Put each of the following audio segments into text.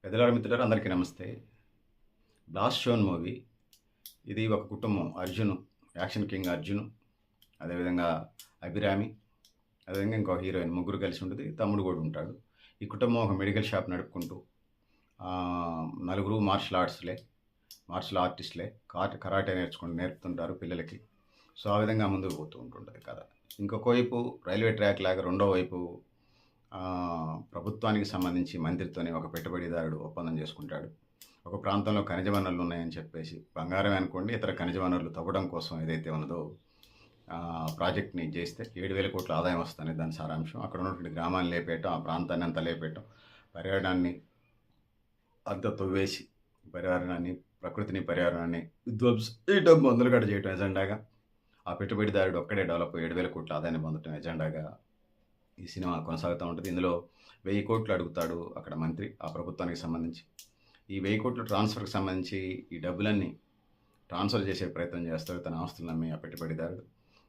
పెద్దలార మిత్రులారా అందరికీ నమస్తే. 'బ్లాస్ట్ షోన్' మూవీ ఇది ఒక కుటుంబం. అర్జున్, యాక్షన్ కింగ్ అర్జున్, అదేవిధంగా అభిరామి, అదేవిధంగా ఇంకో హీరోయిన్ ముగ్గురు కలిసి ఉంటది. తమ్ముడు కూడా ఉంటాడు. ఈ కుటుంబం ఒక మెడికల్ షాప్ నడుపుకుంటూ నలుగురు మార్షల్ ఆర్టిస్ట్‌లే కరాటే నేర్పుతుంటారు పిల్లలకి. సో, ఆ విధంగా ముందుకు పోతూ ఉంటుంటది కథ. ఇంకొక వైపు రైల్వే ట్రాక్ లాగా రెండో వైపు ప్రభుత్వానికి సంబంధించి మంత్రితోని ఒక పెట్టుబడిదారుడు ఒప్పందం చేసుకుంటాడు. ఒక ప్రాంతంలో ఖనిజ వనరులు ఉన్నాయని చెప్పేసి, బంగారమే అనుకోండి, ఇతర ఖనిజ వనరులు తవ్వడం కోసం ఏదైతే ఉన్నదో ప్రాజెక్ట్‌ని చేస్తే 7,000,00,00,000 ఆదాయం వస్తదని దాని సారాంశం. అక్కడ ఉన్నటువంటి గ్రామాన్ని లేపేయటం, ఆ ప్రాంతాన్ని అంతా లేపేయటం, పర్యావరణాన్ని అంతా తవ్వేసి పర్యావరణాన్ని విధ్వంసం మొదలుగడ చేయటం ఎజెండాగా, ఆ పెట్టుబడిదారుడు ఒక్కడే డెవలప్ 7,000,00,00,000 ఆదాయాన్ని పొందటం ఎజెండాగా ఈ సినిమా కొనసాగుతూ ఉంటుంది. ఇందులో 1,000,00,00,000 అడుగుతాడు అక్కడ మంత్రి ఆ ప్రభుత్వానికి సంబంధించి. ఈ 1,000,00,00,000 ట్రాన్స్ఫర్‌కి సంబంధించి ఈ డబ్బులన్నీ ట్రాన్స్ఫర్ చేసే ప్రయత్నం చేస్తాడు తన ఆస్తులను అమ్మి ఆ పెట్టుబడిదారుడు.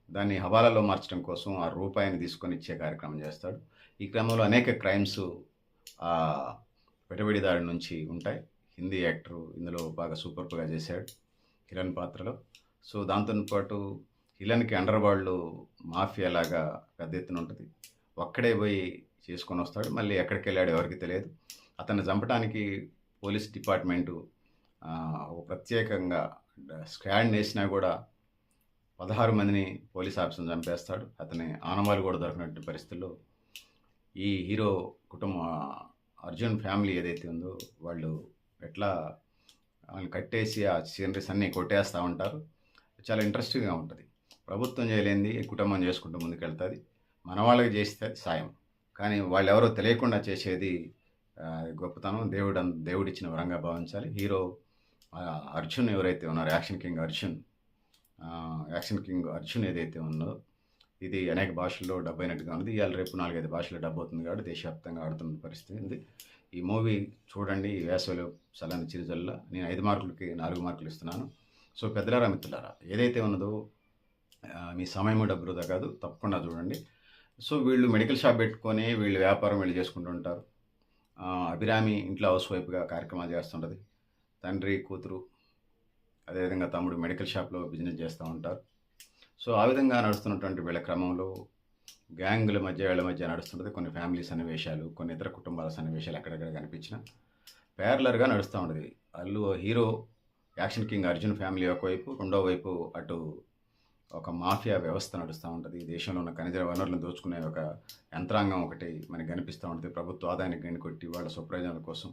దాన్ని హవాలాలో మార్చడం కోసం ఆ రూపాయిని తీసుకొని ఇచ్చే కార్యక్రమం చేస్తాడు. ఈ క్రమంలో అనేక క్రైమ్స్ ఆ పెట్టుబడిదారుడి నుంచి ఉంటాయి. హిందీ యాక్టరు ఇందులో బాగా సూపర్బ్‌గా చేశాడు హిరణ్ పాత్రలో. సో, దాంతో పాటు హిలన్‌కి అండర్ వరల్డ్ మాఫియా లాగా పెద్ద ఎత్తున ఉంటది. ఒక్కడే పోయి చేసుకొనొస్తాడు. మళ్ళీ ఎక్కడికెళ్ళాడో ఎవరికీ తెలియదు. అతన్ని చంపటానికి పోలీస్ డిపార్ట్‌మెంటు ఒక ప్రత్యేకంగా స్క్వాడ్‌నేసినా కూడా 16 మందిని పోలీస్ ఆఫీసర్‌ని చంపేస్తాడు. అతని ఆనవాలు కూడా దొరకనటువంటి పరిస్థితుల్లో ఈ హీరో కుటుంబం అర్జున్ ఫ్యామిలీ ఏదైతే ఉందో వాళ్ళు ఎట్లా వాళ్ళని కట్టేసి ఆ సీనరీస్ అన్నీ కొట్టేస్తూ ఉంటారు. చాలా ఇంట్రెస్టింగ్‌గా ఉంటది. ప్రభుత్వం చేయలేనిది కుటుంబం చేసుకుంటూ ముందుకెళ్తది. మన వాళ్ళకి చేస్తే అది సాయం. కానీ వాళ్ళెవరో తెలియకుండా చేసేది గొప్పతనం. దేవుడిచ్చిన వరంగా భావించాలి. హీరో అర్జున్ ఎవరైతే ఉన్నారో యాక్షన్ కింగ్ అర్జున్ ఏదైతే ఉన్నదో ఇది అనేక భాషల్లో డబ్ అయినట్టుగా ఉంది. ఇవాళ రేపు 4, 5 భాషల్లో డబ్ అవుతుంది కాబట్టి దేశవ్యాప్తంగా ఆడుతున్న పరిస్థితి ఉంది. ఈ మూవీ చూడండి. ఈ వేసవిలో చల్లని చిరుజల్లుల నేను 5 మార్కులకి 4 మార్కులు ఇస్తున్నాను. సో, పెద్దలారా మిత్రులారా ఏదైతే ఉన్నదో మీ సమయము డబ్బు వృధా కాదు. తప్పకుండా చూడండి. సో, వీళ్ళు మెడికల్ షాప్ పెట్టుకొని వీళ్ళు వ్యాపారం వీళ్ళు చేసుకుంటూ ఉంటారు. అభిరామి ఇంట్లో హౌస్ వైఫ్‌గా కార్యక్రమాలు చేస్తుంటది. తండ్రి, కూతురు, అదేవిధంగా తమ్ముడు మెడికల్ షాప్‌లో బిజినెస్ చేస్తూ ఉంటారు. సో, ఆ విధంగా నడుస్తున్నటువంటి వీళ్ళ క్రమంలో వీళ్ళ మధ్య నడుస్తుంటది. కొన్ని ఫ్యామిలీ సన్నివేశాలు, కొన్ని ఇతర కుటుంబాల సన్నివేశాలు అక్కడక్కడ కనిపించినా ప్యారలర్‌గా నడుస్తూ ఉంటది. Hero action king Arjun family ఒకవైపు, రెండో వైపు అటు ఒక మాఫియా వ్యవస్థ నడుస్తూ ఉంటది. దేశంలో ఉన్న ఖనిజ వనరులను దోచుకునే ఒక యంత్రాంగం ఒకటి మనకు కనిపిస్తూ ఉంటది. ప్రభుత్వ ఆదాయాన్ని గండికొట్టి వాళ్ళ స్వప్రయోజనాల కోసం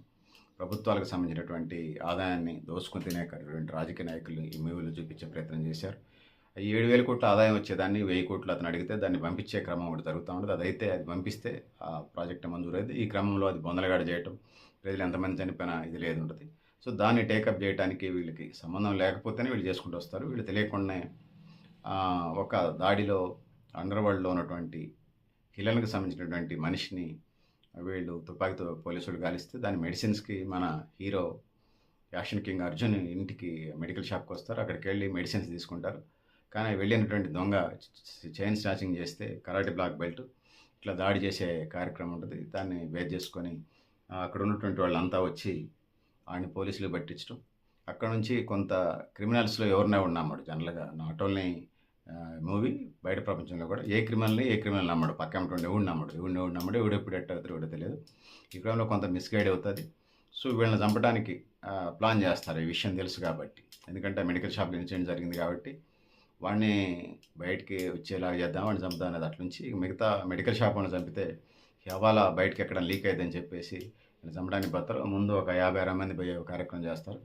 ప్రభుత్వాలకు సంబంధించినటువంటి ఆదాయాన్ని దోచుకుని తినేటువంటి రాజకీయ నాయకులు ఈ మూవీలో చూపించే ప్రయత్నం చేశారు. 7,000,00,00,000 ఆదాయం వచ్చేదాన్ని 1,000,00,00,000 అతను అడిగితే దాన్ని పంపించే క్రమం ఒకటి జరుగుతూ ఉంటది. అది పంపిస్తే ఆ ప్రాజెక్ట్ మంజూరైద్ది. ఈ క్రమంలో అది బొందలగాడ చేయటం, ప్రజలు ఎంతమంది చనిపోయినా ఇది లేదు ఉంటది. సో, దాన్ని టేకప్ చేయడానికి వీళ్ళకి సంబంధం లేకపోతేనే వీళ్ళు చేసుకుంటూ వస్తారు. వీళ్ళు తెలియకుండానే ఒక దాడిలో అండర్ వరల్డ్‌లో ఉన్నటువంటి హిలన్‌కి సంబంధించినటువంటి మనిషిని వీళ్ళు తుపాకీతో పోలీసులు గాలిస్తే దాని మెడిసిన్స్‌కి మన హీరో యాక్షన్ కింగ్ అర్జున్ ఇంటికి మెడికల్ షాప్‌కి వస్తారు. అక్కడికెళ్ళి మెడిసిన్స్ తీసుకుంటారు. కానీ వెళ్ళినటువంటి దొంగ చైన్ స్నాచింగ్ చేస్తే కరాటే బ్లాక్ బెల్ట్ ఇట్లా దాడి చేసే కార్యక్రమం ఉంటది. దాన్ని బేస్ చేసుకొని అక్కడ ఉన్నటువంటి వాళ్ళంతా వచ్చి ఆయన్ని పోలీసులకు పట్టించడం. అక్కడ నుంచి కొంత క్రిమినల్స్‌లో ఎవరినో ఒకడిని నమ్మడు జనరల్‌గా. నాట్ ఓన్లీ మూవీ బయట ప్రపంచంలో కూడా ఏ క్రిమినల్ నమ్మడు. పక్క ఎమ్మటోడిని ఎవడు నమ్మడు. ఎవడెప్పుడు ఎట్ట అవుతాడో ఎవడో తెలియదు. ఈ క్రమంలో కొంత మిస్‌గైడ్ అవుతది. సో, వీళ్ళని చంపడానికి ప్లాన్ చేస్తారు. ఈ విషయం తెలుసు కాబట్టి. ఎందుకంటే మెడికల్ షాప్‌లో ఇన్సిడెంట్ జరిగింది కాబట్టి వాడిని బయటికి వచ్చేలాగా చేద్దాం, వాడిని చంపుదాం అనేది అట్లుంచి మిగతా మెడికల్ షాప్ వాళ్ళని చంపితే హవాలా బయటకి ఎక్కడం లీక్ అయిద్దని చెప్పేసి వీళ్ళని చంపడానికి పోతారు. ముందు ఒక 50, 60 మంది పోయే కార్యక్రమం చేస్తారు.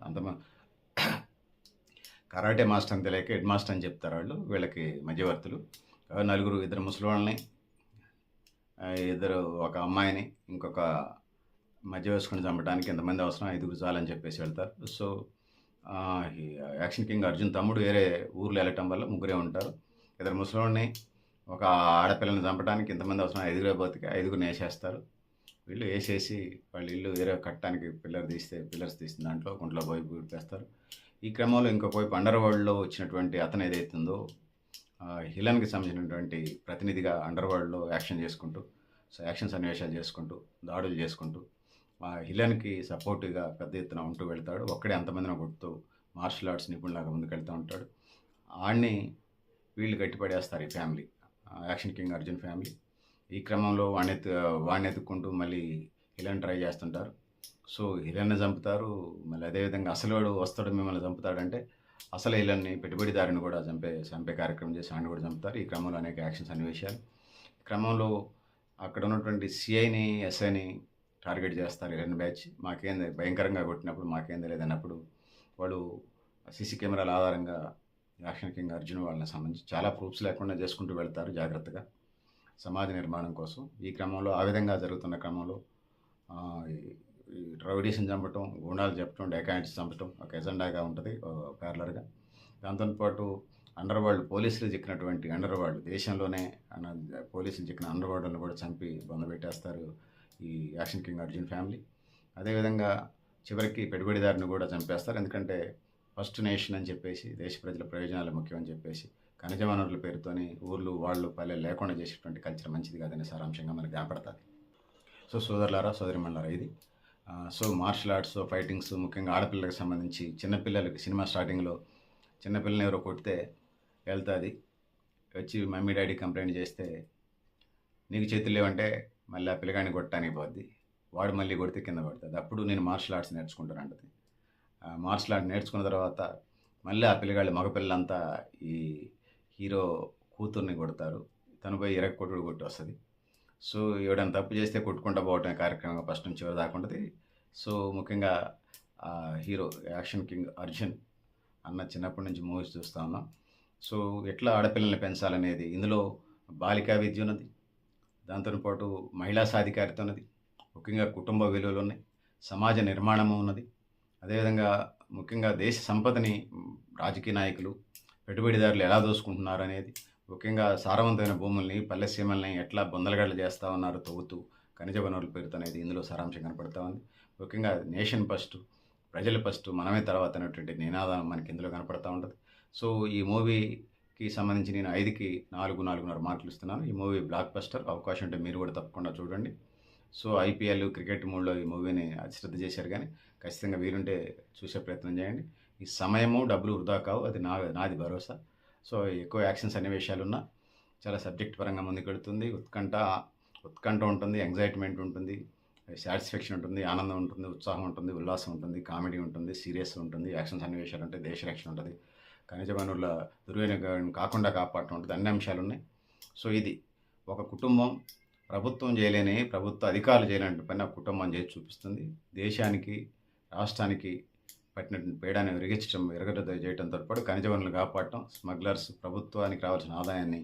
కరాటే మాస్టర్ అని తెలియక హెడ్ మాస్టర్ అని చెప్తారు వాళ్ళు. వీళ్ళకి మధ్యవర్తులు. ఇద్దరు ముసలోళ్ళని, ఒక అమ్మాయిని, ఇంకొక మధ్య వేసుకొని చంపడానికి ఎంతమంది అవసరం 5 చాలని చెప్పేసి వెళ్తారు. సో, ఈ యాక్షన్ కింగ్ అర్జున్ తమ్ముడు వేరే ఊర్లో వెళ్ళటం వల్ల ముగ్గురే ఉంటారు. ఇద్దరు ముసలోడిని, ఒక ఆడపిల్లని చంపడానికి ఎంతమంది అవసరం 5 పోతే 5 వేసేస్తారు. వీళ్ళు వేసేసి వాళ్ళ ఇల్లు వేరే కట్టడానికి పిల్లర్స్ తీసిన దాంట్లో గుంట్లో పోయి ఊడిపేస్తారు. ఈ క్రమంలో ఇంకొక వైపు అండర్ వరల్డ్‌లో వచ్చినటువంటి అతను ఏదైతే ఉందో హిలన్‌కి సంబంధించినటువంటి ప్రతినిధిగా అండర్ వరల్డ్‌లో యాక్షన్ సన్నివేశాలు చేసుకుంటూ, దాడులు చేసుకుంటూ హిలన్కి సపోర్టివ్గా పెద్ద ఎత్తున ఉంటూ వెళ్తాడు. ఒక్కడే అంతమందిని కొడుతూ మార్షల్ ఆర్ట్స్ నిపుణులాగా ముందుకెళ్తూ ఉంటాడు. ఆడిని వీళ్ళు గట్టిపడేస్తారు ఈ family, action king Arjun family. ఈ క్రమంలో వాడిని ఎత్తుక్కుంటూ మళ్ళీ హిలన్ ట్రై చేస్తుంటారు. సో హిలన్ని చంపుతారు. మళ్ళీ అదేవిధంగా అసలు వాడు వస్తాడు మిమ్మల్ని చంపుతాడంటే అసలు హిలన్ని పెట్టుబడిదారుని కూడా చంపే కార్యక్రమం చేసి ఆయన కూడా చంపుతారు. ఈ క్రమంలో అనేక యాక్షన్ సన్నివేశాలు. ఈ క్రమంలో అక్కడ ఉన్నటువంటి సిఐని ఎస్ఐని టార్గెట్ చేస్తారు హిలన్ బ్యాచ్. మాకేంది భయంకరంగా కొట్టినప్పుడు మాకేం తెలియదు అన్నప్పుడు వాళ్ళు సీసీ కెమెరాల ఆధారంగా యాక్షన్ కింగ్ అర్జున్ వాళ్ళని సంబంధించి చాలా ప్రూఫ్స్ లేకుండా చేసుకుంటూ వెళ్తారు జాగ్రత్తగా సమాజ నిర్మాణం కోసం. ఈ క్రమంలో ఆ విధంగా జరుగుతున్న క్రమంలో ఈ రౌడీస్ని చంపటం, గుండాలు చెప్పటం, డెకాయింట్స్ చంపటం ఒక ఎజెండాగా ఉంటుంది ప్యారలర్గా. దాంతోపాటు అండర్ వరల్డ్ పోలీసులు చిక్కినటువంటి అండర్ వరల్డ్ దేశంలోనే పోలీసులు చిక్కిన అండర్ వరల్డ్ని కూడా చంపి బొందబెట్టేస్తారు ఈ యాక్షన్ కింగ్ అర్జున్ ఫ్యామిలీ. అదేవిధంగా చివరికి పెట్టుబడిదారుని కూడా చంపేస్తారు. ఎందుకంటే ఫస్ట్ నేషన్ అని చెప్పేసి దేశ ప్రజల ప్రయోజనాలు ముఖ్యం అని చెప్పేసి ఖనిజ వనరుల పేరుతోని ఊర్లు వాళ్ళు పల్లెలు లేకుండా చేసేటువంటి కల్చర్ మంచిది కాదనే సారాంశంగా మనకు కనపడుతుంది. సో సోదరులారా సోదరిమణులారా ఇది సో మార్షల్ ఆర్ట్స్ ఫైటింగ్స్ ముఖ్యంగా ఆడపిల్లలకు సంబంధించి చిన్నపిల్లలకి సినిమా స్టార్టింగ్లో చిన్నపిల్లని ఎవరో కొడితే వెళ్తుంది వచ్చి మమ్మీ డాడీ కంప్లైంట్ చేస్తే నీకు చేతులు లేవంటే మళ్ళీ ఆ పిల్లగాడిని కొట్టడానికి పోద్ది, వాడు మళ్ళీ కొడితే కింద పడుతుంది. అప్పుడు నేను మార్షల్ ఆర్ట్స్ నేర్చుకుంటాను అంటది. మార్షల్ ఆర్ట్స్ నేర్చుకున్న తర్వాత మళ్ళీ ఆ పిల్లగాళ్ళు మగపిల్లలంతా ఈ హీరో కూతుర్ని కొడతారు, తను పోయి కొట్టుడు కొట్టి వస్తుంది. సో ఎవడైనా తప్పు చేస్తే కొట్టుకుంటూ పోవటం కార్యక్రమం ఫస్ట్ నుంచి చివరి దాకా ఉంటుంది. సో ముఖ్యంగా హీరో యాక్షన్ కింగ్ అర్జున్ అన్న చిన్నప్పటి నుంచి మూవీస్ చూస్తూ ఉన్నాం. సో ఎట్లా ఆడపిల్లల్ని పెంచాలనేది ఇందులో బాలికా విద్య ఉన్నది, దాంతోపాటు మహిళా సాధికారిత ఉన్నది, ముఖ్యంగా కుటుంబ విలువలు ఉన్నాయి, సమాజ నిర్మాణము ఉన్నది. అదేవిధంగా ముఖ్యంగా దేశ సంపదని రాజకీయ నాయకులు పెట్టుబడిదారులు ఎలా దోసుకుంటున్నారు అనేది, ముఖ్యంగా సారవంతమైన భూముల్ని పల్లె సీమల్ని ఎట్లా బొందలగడ్డలు చేస్తూ ఉన్నారు తవ్వుతూ ఖనిజ వనరుల పేరుతో అనేది ఇందులో సారాంశం కనపడుతూ ఉంది. ముఖ్యంగా నేషన్ ఫస్ట్, ప్రజలు ఫస్ట్, మనమే తర్వాత అనేటువంటి నినాదం మనకి ఇందులో కనపడుతూ ఉంటుంది. సో ఈ మూవీకి సంబంధించి నేను 5కి 4.5 మార్కులు ఇస్తున్నాను. ఈ మూవీ బ్లాక్ బస్టర్. అవకాశం ఉంటే మీరు కూడా తప్పకుండా చూడండి. సో ఐపీఎల్ క్రికెట్ మూడ్లో ఈ మూవీని అశ్రద్ధ చేశారు, కానీ ఖచ్చితంగా వీలుంటే చూసే ప్రయత్నం చేయండి. ఈ సమయము డబ్బులు వృధా కావు, అది నాది భరోసా. సో ఎక్కువ యాక్షన్ సన్నివేశాలున్నా చాలా సబ్జెక్ట్ పరంగా ముందుకెడుతుంది. ఉత్కంఠ ఉంటుంది, ఎంగ్జైట్మెంట్ ఉంటుంది, సాటిస్ఫాక్షన్ ఉంటుంది, ఆనందం ఉంటుంది, ఉత్సాహం ఉంటుంది, ఉల్లాసం ఉంటుంది, కామెడీ ఉంటుంది, సీరియస్ ఉంటుంది, యాక్షన్ సన్నివేశాలు ఉంటాయి, దేశ రక్షణ ఉంటుంది, ఖనిజ వనరుల దుర్వినియోగం కాకుండా కాపాడటం ఉంటుంది, అన్ని అంశాలు ఉన్నాయి. సో ఇది ఒక కుటుంబం ప్రభుత్వం చేయలేని, ప్రభుత్వ అధికారులు చేయలేని పని ఆ కుటుంబం చేసి చూపిస్తుంది. దేశానికి రాష్ట్రానికి పట్టినటువంటి పేడాన్ని విరగడ చేయడంతో పాటు ఖనిజ వనరులు కాపాడటం, స్మగ్లర్స్ ప్రభుత్వానికి రావాల్సిన ఆదాయాన్ని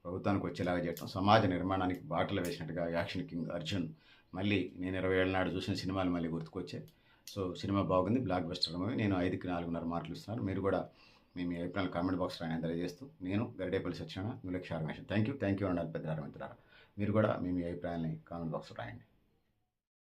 ప్రభుత్వానికి వచ్చేలాగా చేయటం, సమాజ నిర్మాణానికి బాటలు వేసినట్టుగా యాక్షన్ కింగ్ అర్జున్ మళ్ళీ నేను 20 ఏళ్ళ నాడు చూసిన సినిమాలు మళ్ళీ గుర్తుకొచ్చాయి. సో సినిమా బాగుంది, బ్లాక్ బస్టర్ మూవీ. నేను 5కి 4.5 మార్కులు ఇస్తున్నాను. మీరు కూడా మీ అభిప్రాయాలు కామెంట్ బాక్స్ రాయని తెలియజేస్తూ నేను గరిడేపల్లి సత్యనారాయణ, న్యూలక్ష ఆర్గనైజేషన్. థ్యాంక్ యూ ఉండాలి పెద్ద మిత్రులారా. మీరు కూడా మీ అభిప్రాయాన్ని కామెంట్ బాక్స్లో రాయండి.